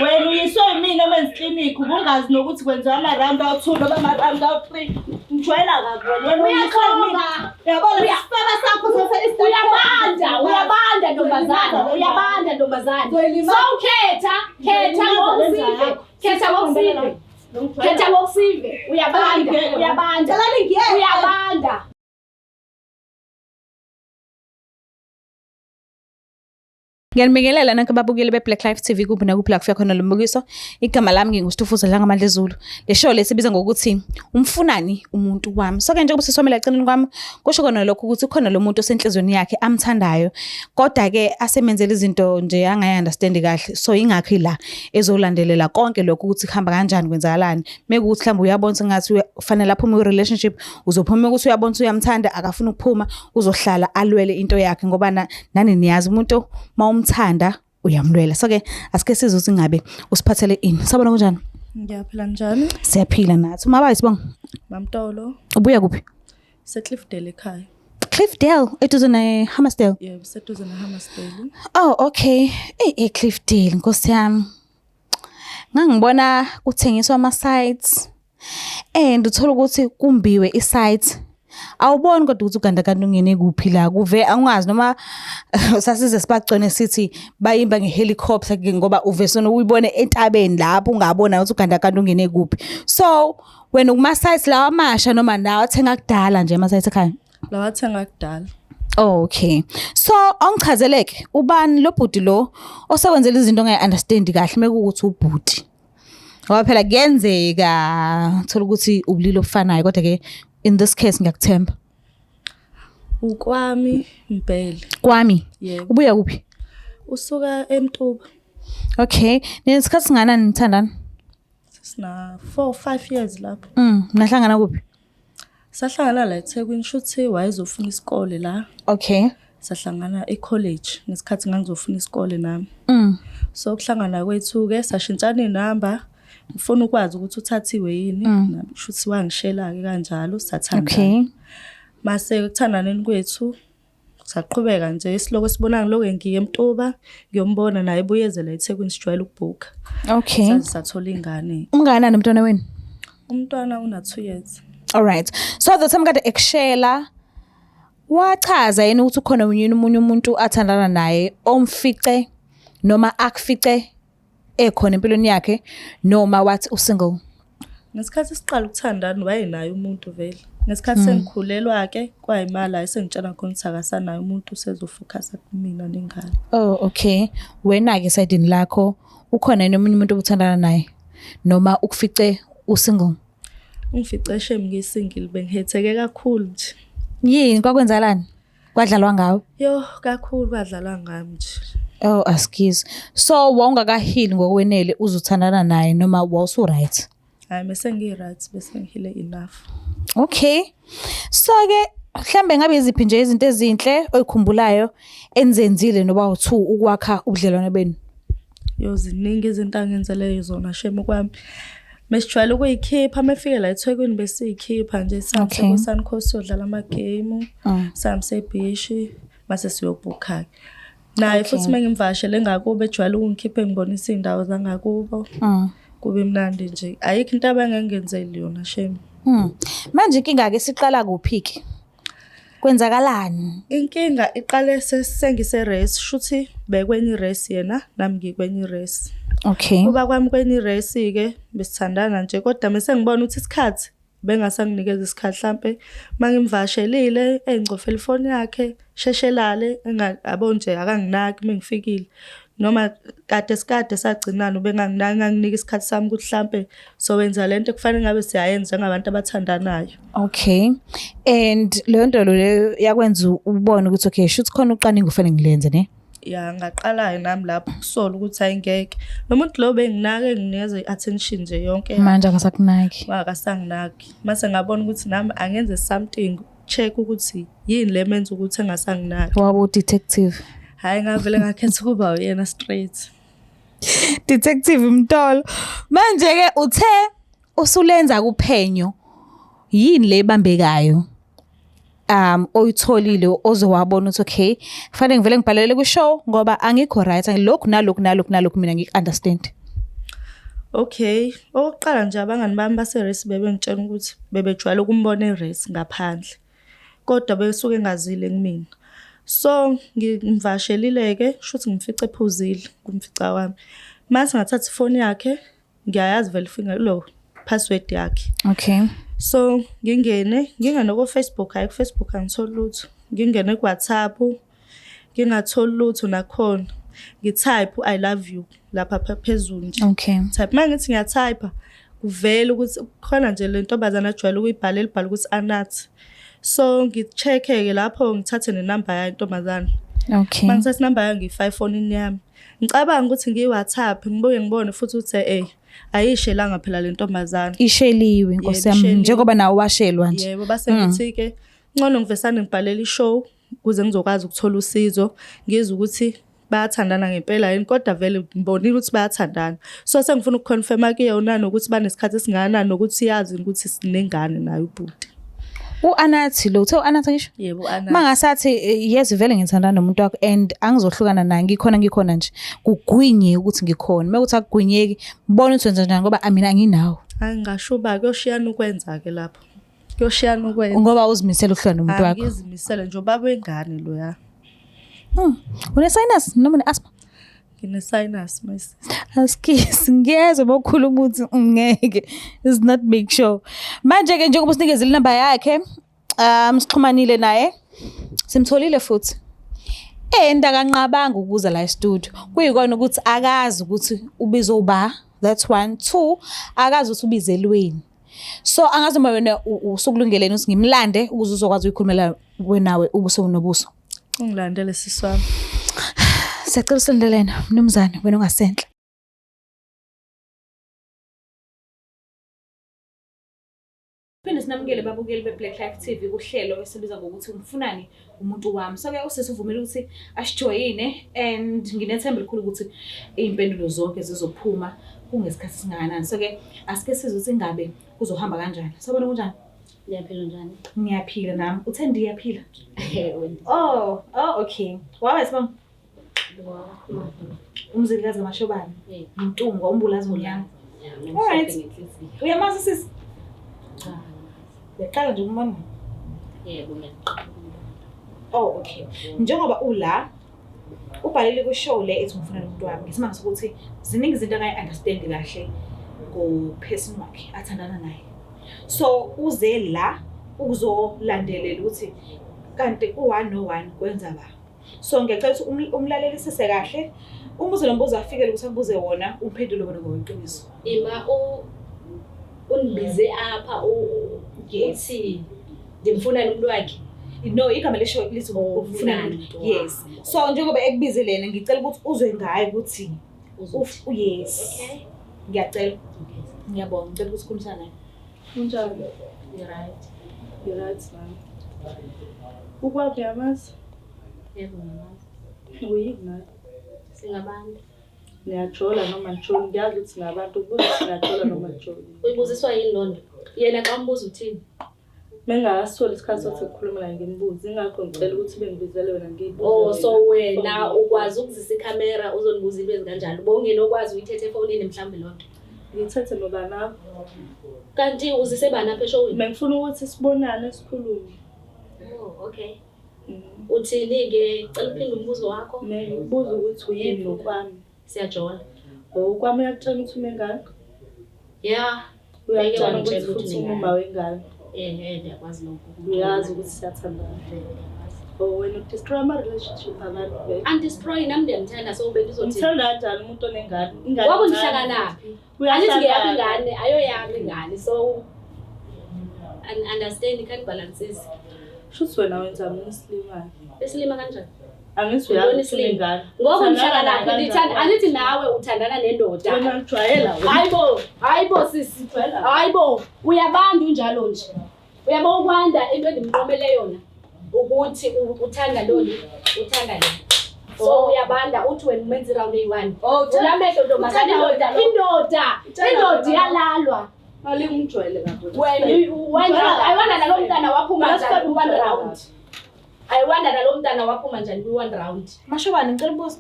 Wena uyiswe yimina men's clinic ubungazi nokuthi kwenziwa ama-round out 2 noma ama-round out 3. Ngijwayela kabi wena. Uyaqonda. Uyabona isifebe sakho Uyabanda ntombazane. So khetha ngokusive. Uyabanda. Ngiyanibingelela nonke ababukeli beBlack Life TV kuphi nakuphi la kufika khona lo mbukiso. Igama lami nginguStufuza la ngamandla ezulu. Le show lesibiza ngokuthi umfunani umuntu wami. So ke njengoba sisomela eceleni kwami kusho kona lokho ukuthi khona lo muntu osenhlizweni yakhe amthandayo. Kodwa ke asemenzela izinto nje angayi-understand kahle. So ingakho la ezolandelela konke lokho ukuthi kuhamba kanjani kwenzakalani. Mekuthi mhlawumbe uyabona sengathi ufanele aphuma ku-relationship uzophuma ukuthi uyabona ukuthi uyamthanda akafuna ukuphuma uzohlala alwele into yakhe ngoba nani niyazi umuntu umthanda uyamlwela. So ke asike sizwe ukuthi ngabe usiphathele ini. Sabona kunjani? Ngiyaphila njani? Siyaphila nathi. Uma sibonga. Mamtolo. Ubuya kuphi? Cliffdale ekhaya. Cliffdale eduze Hammersdale. Yebo, seduze Hammersdale. Oh, okay. Cliffdale Nkosi yami. Ngangibona kuthengiswa ama sites and uthola ukuthi kumbiwe i-site. Awuboni kodwa ukuthi ugandaganda ungene kuphi la kuve angazi noma sasize sibagcone sithi bayimba ngehelicopter ngoba uvesona uyibone entabeni lapho ungabona ukuthi ugandaganda ungene kuphi. So wena kuma sites lawa amasha noma nawo athenga kudala nje ama sites ekhaya lawa athenga kudala. Oh, okay. So angichazeleke ubani lo bhuti lo osewenzela izinto ongayi-understand kahle mekuthi ubhuti ngoba phela kuyenzeka thola ukuthi ubulili obufanayo kodwa ke in this case ngiyakuthemba. Ukwami Mbele. Kwami? Yebo. Ubuya kuphi? Usuka eMtuba. Okay. Nesikhathi singanani nithandana? Sina 4-5 years lapho. Nahlangana kuphi? Sahlangana la eThekwini shuthi wayezofuna isikole la. Okay. Sahlangana ecollege ngesikhathi ngangizofuna isikole nami. So kuhlangana kwethu ke sashintshana inamba. Ngifuna ukwazi ukuthi uthathiwe yini nami shuthi wangishela ke kanjalo sathandana. Okay. Mase kuthandaneni kwethu saqhubeka nje isiloko sibona ngiloke ngiye eMtuba ngiyombona naye ebuyezela eThekwini sijwayele ukubhuka. Okay. Sathola ingane. Umngana nomntwana wenu? Umntwana una 2 years. All right. So the time kade ekshela wachaza yini ukuthi ukhona umunye umuntu athandana naye omfice noma akufice ekhona empilweni yakhe noma wathi usingle? Ngesikhathi siqala ukuthandana wayenayo umuntu vele. Ngesikhathi sengikhulelwa ke kwayimala esengitshela khona ukuthi akasanayo umuntu usezofocus kumina nengane. Oh, okay. Wena ke side lakho ukhona nomunye umuntu obuthandana naye noma ukufice usingle? Ungifice shame ngisingle bengihetheke kakhulu nje. Yini kwakwenzakalani? Kwadlalwa ngawe? Yo, kakhulu kwadlalwa ngami nje. Oh, askies. So wawungakahili ngokwenele uzothandana naye noma wawusu right? Hayi bese ngi-right bese ngihile enough. Okay. So ke mhlambe ngabe iziphi nje izinto ezinhle oyikhumbulayo enzenzile noba u2 ukwakha ubudlelwane benu? Yo ziningi izinto angenzeleyo zona shame kwami. Mesijwayele ukuyikhipha mefike la eThekwini bese ikhipha nje samse kuSuncoast yodlala ama game, samse beach mase siyobhuka. Naye futhi mengimvashele ngakubo ejwayele ukungikhipha ngibonisa indawo zangakubo. Kube mnandi nje. Ayikho into abangengenzeli yona shame. Manje inkinga ke siqala kuphi ke? Kwenzakalani? Inkinga iqale sengise race shuthi bekwenye race yena nami ngikwenye race. Okay. Kuba kwami kwenye race ke besithandana nje kodwa mase ngibona ukuthi isikhathi bengasanginikeza isikhathi mhlambe mangimvashelile engicofela ifoni yakhe sheshelale engabo nje akanginaki mengifikile noma kade sagcinana ubenganginika isikhathi sami ukuthi mhlambe so wenza lento kufanele ngabe siyayenza ngabantu abathandanayo. Okay. And leyo nto leyo yakwenza ubone ukuthi okay shoot khona uqaninga ufanele ngilenze ne? Ya ngaqala nami lapho kusola ukuthi ayingeke nomuntu lo benginake nginikeza iattention nje yonke manje akasakunaki akasanginaki mase ngabona ukuthi nami angenze something check ukuthi yini le menza ukuthi engasanginaki. wabo detective Hayi ngavele ngakhetha kuba uyena straight detective Mtolo. Manje ke uthe usulenza kuphenyo yini le bambekayo oyitholile ozowabona ukuthi okay kufanele ngivele ngibhalele ku show ngoba angikho right lokhu nalokhu mina ngiunderstand. Okay, okokuqala nje abangani bami base-race bebengitshela ukuthi bebejwayele ukumbona e-race ngaphandle. Kodwa besuke engazile kumina. So ngimvashelile-ke, shuthi ngimfice ephuzile kumfica wami. Mase ngathatha ifoni yakhe, ngiyayazi vele lo password yakhe. Okay. So ngingene ku-Facebook, hayi ku-Facebook angitholi lutho. Ngingene ku-WhatsApp, ngingatholi lutho nakhona. Ngitype I love you lapha phezulu nje. Okay. Type mangithi ngiyatype kuvela ukuthi khona nje le ntombazana ajwayele ukuyibhala elibhala ukuthi Anathi. So ngicheck-ke lapho ngithathe nenamba yayo intombazana. Okay. Mangithatha inamba yayo ngiyi-5 efonini yami. Ngicabanga ukuthi ngiyi-WhatsApp ngibuye ngibone futhi ukuthi ayishelanga phela le ntombazana. Isheliwe Nkosi yami njengoba nawe washelwa nje. Yebo base ngithi-ke ngcono ngivesane ngibhalele i-show ukuze ngizokwazi ukuthola usizo ngizwe ukuthi bayathandana ngempela yini kodwa vele ngibonile ukuthi bayathandana. So sengifuna ukuconfirma kuyona nokuthi banesikhathi esingakanani nokuthi yazi ukuthi sinengane nayo ubhuti. U-Anathi lo uthe u-Anathi ngisho? Yebo Anathi. Mangasathi yes vele ngithandana nomuntu wakho and angizohlukana naye ngikhona nje kugwinye ukuthi ngikhona. Mekuthi akugwinyeki mbona ukuthi wenza njani ngoba mina anginawo. Angishuba kuyoshiyana ukwenza-ke lapho. Kuyoshiyana ukwenza. Ngoba uzimisela ukuhlala nomuntu wakho. Ngizimisele nje ubaba wengane lo ya. Une-sinus noma une-asthma? Ngine-sinus my sister. Askisi ngiyezwa bokhuluma ukuthi ngeke is not make sure. Manje-ke njengoba usinikeze inamba yakhe sixhumanile naye simtholile futhi. Ndakanqabanga ukuza la e-studio. Kuyikona ukuthi akazi ukuthi ubizo uba, that's 1. 2 akazi ukuthi ubizelweni. So angazi uma wena usukulungeleni ukuthi ngimlande ukuze uzokwazi ukukhulumela wenawe ubuso nobuso. Ungilandele sisi wami. Siyacela usilandelena mnumzane wena ungasenhle. Phinde sinamukele babukeli beBlack Life TV kuhlelo esibiza ngokuthi umfunani umuntu wami. So ke usesivumela ukuthi asijoyine and nginethemba elikhulu ukuthi izimpendulo zonke zizophuma kungesikhathi singakanani. So ke asike sizwe ukuthi ingabe kuzohamba kanjani. Sabona kunjani? Ngiyaphila njani? Ngiyaphila nami. Uthe ndiyaphila? Oh, okay. Wabe sibona umzilikazi kaMashobane. Mtungu umbulazi mnyama. Alright. Uyamazi sisi? Yaqala nje umbona? Yebo Oh, okay. Njengoba ula ubhalele ku-show le ethi ngifuna umuntu wami ngesimanga sokuthi ziningi izinto angayi-understand kahle ngo-person wakhe athandana naye. So uze la ukuzolandelela ukuthi kanti u-1 no-1 kwenza ba. So ngiyacela ukuthi umlalelisise kahle umuze lo mbuzo afikele ukuthi akubuze wona umphendule wona ngokweqiniso. Ima unibize apha uthi ngimfuna umuntu wakhe. No, igama lesho lithi ufuna umuntu. Yes. So njengoba ekubize lena ngicela ukuthi uzwe ngaye ukuthi yes. Okay. Ngiyacela. Ngiyabonga ngicela ukuthi ukhulumisane naye. Unjani? You're right man. Ukwaphi yamazi? Yebo ngamazi. Uyini naye? Singabantu. Niyajola noma njoli ngiyazi ukuthi singabantu kubuza singajola noma njoli. Uyibuziswa yini londo? Yena xa umbuza uthini? Mengasitholi isikhathi sokuthi ukukhuluma naye ngimbuze ingakho ngicela ukuthi bengibizele wena ngiyibuze. So wena ukwazi ukuzisa ikhamera uzonibuza into ezikanjalo. Bongena okwazi uyithethe efonini mhlawumbe lonto. Ngithethe noba nawe. Kanti uzise bani apha eshowini? Bengifuna ukuthi sibonane sikhulume. Oh, okay. Uthini-ke cela uphinde umbuzo wakho? Ngibuza ukuthi uyini nokwami. Siyajola. Kwami uyakutshela ukuthi unengane? Yeah. Uyakutshela ukuthi futhi umama wengane? Ngiyakwazi lokho. Uyazi ukuthi siyathandana. Wena udestroy ama-relationship abantu. Andistroy nami ndiyamthanda so bendizothi. Ngithanda kanjani umuntu onengane? Wabo ndihlakanaphi? Angithi ngiyaphi ingane ayoyami ingane so understand can't balances. Shuthi wena wenza mina isilimayo. Esilima kanjani? Angithi uyazi ingane. Ngoba ndihlakanaphi ndithanda angithi nawe uthandana nendoda. Wena ujwayela wena. Hayibo sisi. Hayibo uyabanda unjalo nje. Uyabo ukwanda into endimqomele yona ukuthi uthanda lolu uthanda le. So uyabanda uthi wena umenza round eyi1. Ulamehlo ntombazana indoda iyalalwa. Alimjwayele kakhulu. I wonder nalo mntana waphuma njani ku1 round. I wonder nalo mntana waphuma njani ku1 round. Mashobane ngicela ubuza.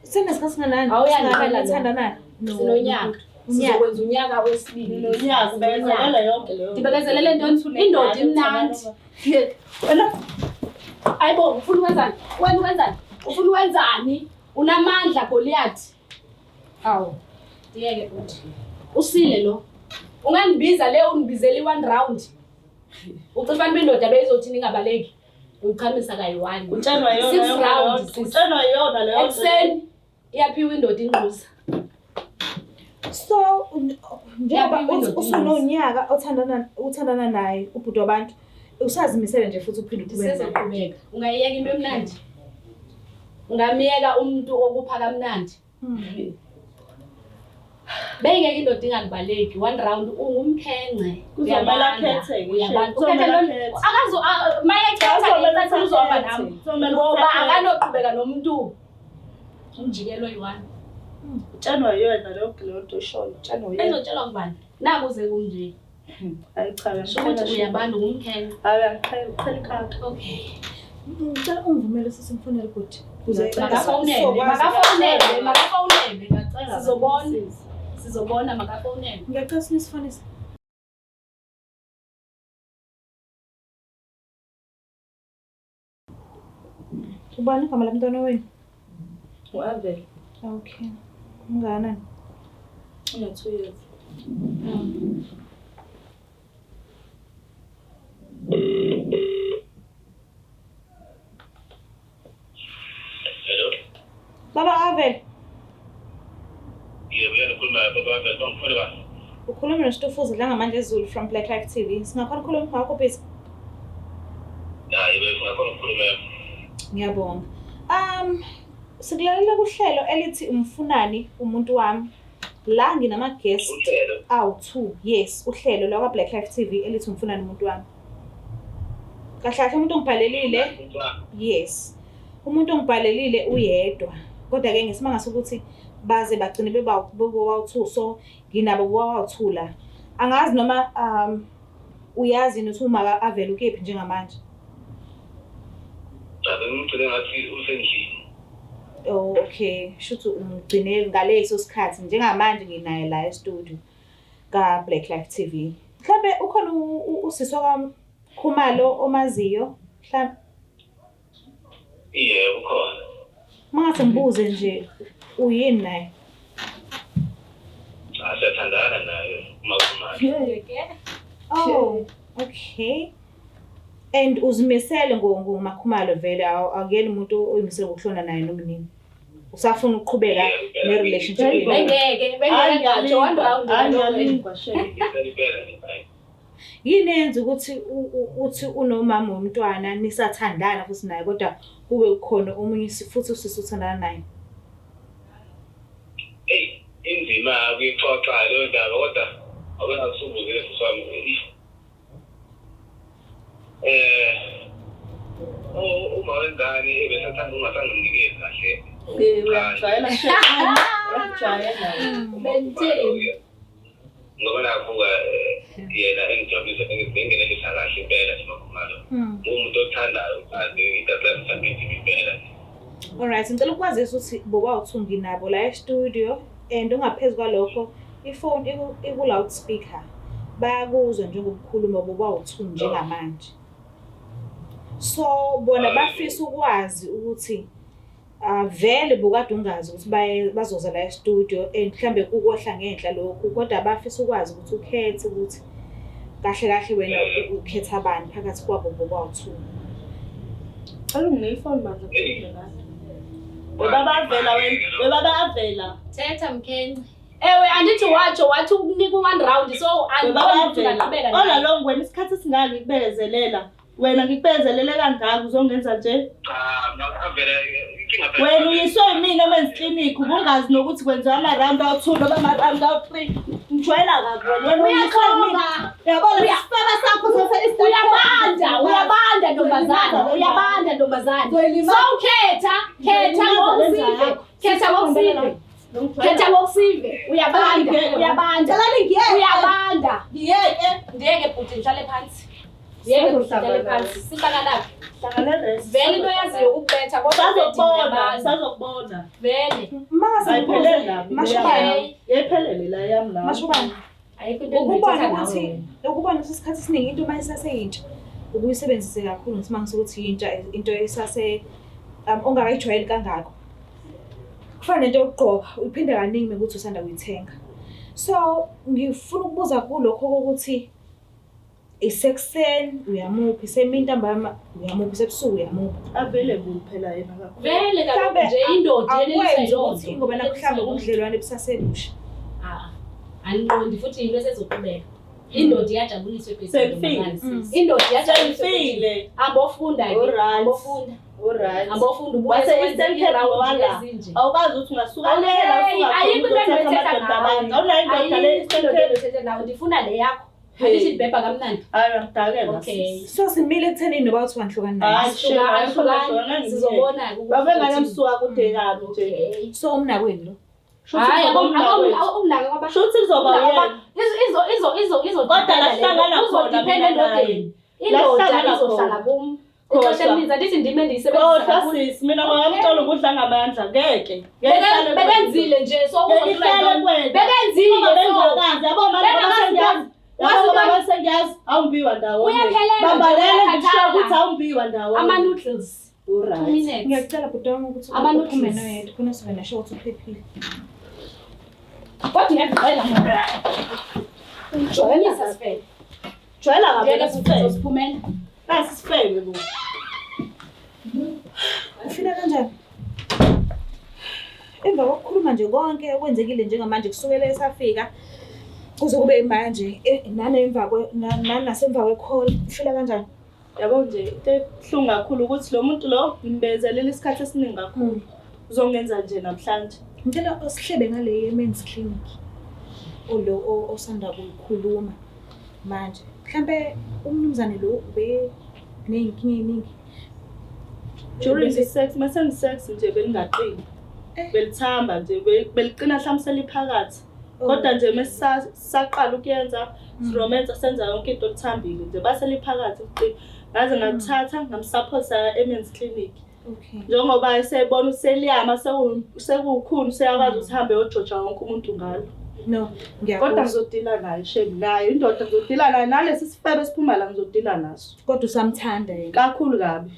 Senesikhathi singanani? Awuyangithanda Sithandana. Sinonyaka. Sizokwenza unyaka wesibili. Nonyaka bekezelela yonke leyo. Ndibekezelele ntoni? Indoda imnandi. Wena ayibo ufuna ukwenzani? Wena wenzani? Ufuna ukwenzani? Unamandla Goliath. Awu. Ndiyeke futhi. Usile lo. Ungandibiza le undibizela i1 round. Ucela fanele indoda beyizothini ingabaleki. Uyichamisa kayi1. Utshelwa yona. 6 rounds. Utshelwa yona leyo. Ekseni iyaphiwa indoda inquza. So njengoba usunonyaka uthandana naye ubhuti wabantu usazimisele nje futhi uphinde uqhubeke. Sizoqhubeka. Ungayiyeka into emnandi. Ungamiyeka umuntu okupha kamnandi. Beyike indoda ingabaleki 1 round ungumkhenqe. Kuzomela khethe Uyabantu. Akazo mayekhetha ngenxa uzoba nami. Ngoba akanoqhubeka nomuntu. Umjikelo oyi1. Utshelwa yona leyo nto eshoyo. Utshelwa yona. Ezotshelwa kubani? Nakuze kunje. Hayi cha Ukuthi uyabantu ngumkhenqe. Hayi angichela ikhaka. Okay. Ngicela ungivumele sisimfonele ukuthi Makafonele. Sizobona makafonele. ngiyacela sinisifonise. Ubani igama lamntwana wenu? Uavele. Okay. Unganani? Una2 years. Hello. Baba Avel, Yebo uyakhuluma baba Avel bangifuna ba. ukhuluma noSitofuza la ngamandla Zulu from Black Life TV. Singakhona ukukhuluma ngakho busy. Yebo ngifuna ukukhuluma. Ngiyabonga. Sikulalela kuhlelo elithi umfunani umuntu wami. La nginama guest Uhlelo. awu2. Yes, uhlelo la kwa Black Life TV elithi umfunani umuntu wami. Kahle umuntu ongibhalelile. Yes. Umuntu ongibhalelile uyedwa. Kodwa ke ngesimanga sokuthi baze bagcine bebawu2 so nginabo bawu2 la. Angazi noma uyazi nothi uma avela ukephi njengamanje. Ngicela ngathi usendlini. Oh okay, shuthi ungigcine ngaleso sikhathi njengamanje nginaye la e-studio ka Black Life TV. Mhlambe ukhona usiswa kaKhumalo omaziyo mhlambe. Yebo ukhona. Mangase ngibuze nje uyini naye? Asathandana naye uMakhumalo. Oh, okay. And uzimisele ngoMakhumalo vele akuyena umuntu oyimisele ukuhlona naye nomnini. Usafuna ukuqhubeka ne-relationship. Bengeke ngatsho 1 round. Angiyalingwa shame. Yini yenza ukuthi uthi unomama womntwana nisathandana futhi naye kodwa kube khona omunye futhi usisuthandana naye? Hey, inzima ukuyixoxa leyo ndaba kodwa abengasubuzile siswami. Uma wengane ebesathanda ungasanginikezi kahle. Uyajwayela shame. Uyajwayela. Ngoba nakuba yena engijabulisa bengenelisa kahle impela nje Makhumalo. Umuntu othandayo uthande idadla sakhithi impela. Alright, ngicela ukwazisa ukuthi bobawu2 nginabo la e-studio and ungaphezulu kwalokho ifone iku loudspeaker. Bayakuzwa njengokukhuluma bobawu2 njengamanje. So bona bafisa ukwazi ukuthi vele bokade ungazi ukuthi bazoza la e-studio and mhlambe kukohla ngenhla lokho kodwa bafisa ukwazi ukuthi ukhethe ukuthi kahle wena ukhetha abani phakathi kwabo bobawu2. Alungine manje kuphela. Baba Avela. Thetha mkhenqe. Ewe andithi wathi ukunika 1 round so angibona Ola lo ngwena isikhathi singaki kubekezelela. Wena ngikubekezelele kangaka uzongenza nje. Cha, Avela inkinga. Wena uyiswe yimina men's clinic ubungazi nokuthi kwenziwa ama-round awu2 noma ama-round awu3. Ngijwayela kabi wena uyiswe yimina. Uyabona isifaba sakho uyabanda ntombazana. So khetha ngokusive. Uyabanda. Ngiyeke Ndiyeke bhuti ngihlale phansi. Yeke kuhlale phansi. Sihlangana. Vele into yaziyo ukubetha kodwa sazokubona. vele. Ayiphelele nami. Mashubane. Yayiphelele la yami la. Mashubane. Ayikho into Ukubona engithetha ukuthi nawe. ukubona isikhathi esiningi into mayisaseyintsha ukuyisebenzise kakhulu ngisimanga sokuthi intsha into esase ongakayijwayeli kangako. Kufana nento yokugqoka uyiphinde kaningi mekuthi usanda kuyithenga. So ngifuna ukubuza kulokho ukuthi isekuseni uyamuphi semini ntambama uyamuphi sebusuku uyamuphi. Available phela yena kakhulu. Vele kaloku nje indoda Akwenzi ukuthi ngoba nakho mhlawumbe ubudlelwane busasebusha. Andiqondi futhi into esezoqhubeka. Indoda iyajabuliswa Sekufile. Indoda iyajabuliswa. Sekufile. Ambofunda ke. Alright. Ambofunda. Alright. Ambofunda ubuye Wase sewenze Eastern Cape irawundi wala. ezinje. Awukazi ukuthi ungasuka lela Ayikho into engithetha abantu. Awunayo indoda le Eastern Cape. ngithetha nawe ndifuna le yakho. Andithi ndibhebha kamnandi. Hayi ngidakela. Okay. So simile ekuthenini noba uthi wanhlukana naye. Hayi Sizobona babe nganemsuka kude kabi nje. Okay. So umnakwenu lo. Hayi akumnaka kwaba. Shuthi kuzoba yena. Izo Kodwa la hlangana khona uzodiphenda endodeni. Indoda izohlala kum. Ixesha elininzi andithi ndime ndiyisebenzisa Kodwa kakhulu. sis mina ngamthola ukudla ngamandla ngeke. Bekenzile nje so Bekenzile bekenzile bengakazi yabo manje basengiyazi awumbiwa ndawo. Bambalele ngisho ukuthi awumbiwa ndawo. ama noodles. 2 Alright. minutes. Ngiyacela butwana ukuthi Ama uphume noodles. noyedwa khona sibe nasho ukuthi uphephile. Kodwa ngiyacela mama. Joyela sasifele. Jwayela ngabe Ngeke sifele. siphumela. Nasi sifele bo. Ufina kanjani? Emva kokukhuluma nje konke okwenzekile njengamanje kusukela esafika kuze kube manje nasemva kwe-call ufila kanjani? Yabo nje into ebuhlungu kakhulu ukuthi lo muntu lo ngimbezelela isikhathi esiningi kakhulu. Uzongenza nje namhlanje. Ngicela osihlebe ngale men's clinic. Lo osanda kukhuluma manje. Mhlambe umnumzane lo ube nenkinga eningi. During the sex, mase ngisex nje belingaqini. Belithamba nje belicina mhlawumbe seliphakathi. Kodwa nje mesisaqala ukuyenza romance senza yonke into lithambile nje base liphakathi uqini. Ngaze ngathatha ngamsupporta eMen's Clinic. Okay. Njengoba esebona useliyama sekukhulu seyakwazi ukuhamba yojoja wonke umuntu ngalo. No, Kodwa ngiyakuzwa. ngizodila naye shame naye indoda ngizodila naye nalesi sifebe siphuma la ngizodila naso. Kodwa usamthanda yena. Kakhulu kabi.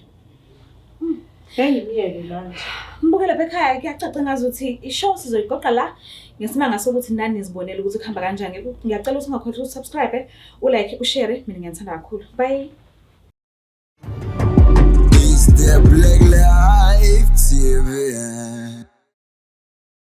Ngiyimiyeke manje. Mbuke lapha ekhaya kuyacaca ngazuthi ishow sizoyiqoqa la ngesimanga sokuthi nani nizibonele ukuthi kuhamba kanjani. Ngiyacela ukuthi ungakhohlwa ukusubscribe, ulike, ushare, mina ngiyathanda kakhulu. Bye. It's the Black Life TV.